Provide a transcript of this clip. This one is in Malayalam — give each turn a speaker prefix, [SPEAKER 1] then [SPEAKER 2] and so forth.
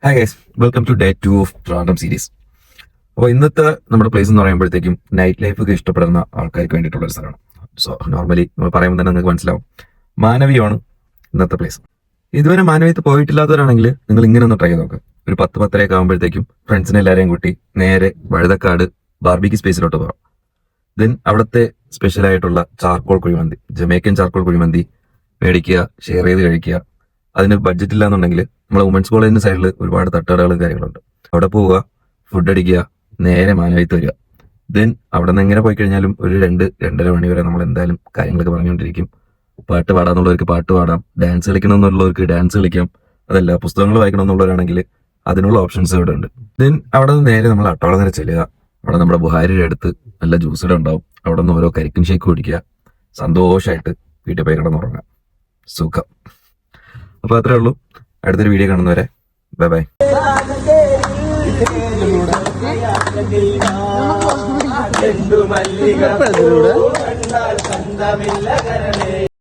[SPEAKER 1] Hi guys, welcome to day 2 of random series. അപ്പോൾ ഇന്നത്തെ നമ്മുടെ പ്ലേസ് എന്ന് പറയുമ്പോഴത്തേക്കും നൈറ്റ് ലൈഫ് ഒക്കെ ഇഷ്ടപ്പെടുന്ന ആൾക്കാർക്ക് വേണ്ടിയിട്ടുള്ള ഒരു സ്ഥലമാണ്. സോ നോർമലി നമ്മൾ പറയുമ്പോൾ തന്നെ നിങ്ങൾക്ക് മനസ്സിലാവും, മാനവീയമാണ് ഇന്നത്തെ പ്ലേസ്. ഇതുവരെ മാനവീയത്ത് പോയിട്ടില്ലാത്തവരാണെങ്കിൽ നിങ്ങൾ ഇങ്ങനെ ഒന്ന് ട്രൈ ചെയ്ത് നോക്കുക. ഒരു 10-10:30 ആകുമ്പോഴത്തേക്കും ഫ്രണ്ട്സിനെ എല്ലാവരെയും കൂട്ടി നേരെ വഴുതക്കാട് ബാർബിക്യൂ സ്പേസിലോട്ട് പോകാം. ദെൻ അവിടുത്തെ സ്പെഷ്യലായിട്ടുള്ള charcoal kuzhimanthi, Jamaican charcoal kuzhimanthi മേടിക്കുക, ഷെയർ ചെയ്ത് കഴിക്കുക. അതിന് ബഡ്ജറ്റ് ഇല്ലാന്നുണ്ടെങ്കിൽ നമ്മളെ വുമൻസ് കോളേജിന്റെ സൈഡിൽ ഒരുപാട് തട്ടുകടകളും കാര്യങ്ങളുണ്ട്. അവിടെ പോവുക, ഫുഡ് അടിക്കുക, നേരെ മാനവീയത്ത് വരിക. ദെൻ അവിടെ നിന്ന് എങ്ങനെ പോയി കഴിഞ്ഞാലും ഒരു 2-2:30 മണി വരെ നമ്മൾ എന്തായാലും കാര്യങ്ങളൊക്കെ പറഞ്ഞുകൊണ്ടിരിക്കും. പാട്ട് പാടാന്നുള്ളവർക്ക് പാട്ട് പാടാം, ഡാൻസ് കളിക്കണമെന്നുള്ളവർക്ക് ഡാൻസ് കളിക്കാം. അതല്ല, പുസ്തകങ്ങൾ വായിക്കണമെന്നുള്ളവരാണെങ്കിൽ അതിനുള്ള ഓപ്ഷൻസ് ഇവിടെ ഉണ്ട്. ദെൻ അവിടെ നിന്ന് നേരെ നമ്മൾ അട്ടോളം നേരെ ചെല്ലുക. അവിടെ നമ്മുടെ ബുഹാരിയുടെ അടുത്ത് നല്ല ജ്യൂസ് ഇവിടെ ഉണ്ടാവും. അവിടെ നിന്ന് ഓരോ കരിക്കും ഷേക്ക് കുടിക്കുക, സന്തോഷമായിട്ട് വീട്ടിൽ പോയി കിടന്നുറങ്ങാം. സുഖം. അപ്പോൾ അത്രേ ഉള്ളൂ. അടുത്തൊരു വീഡിയോ കാണുന്നവരെ ബൈ ബൈ.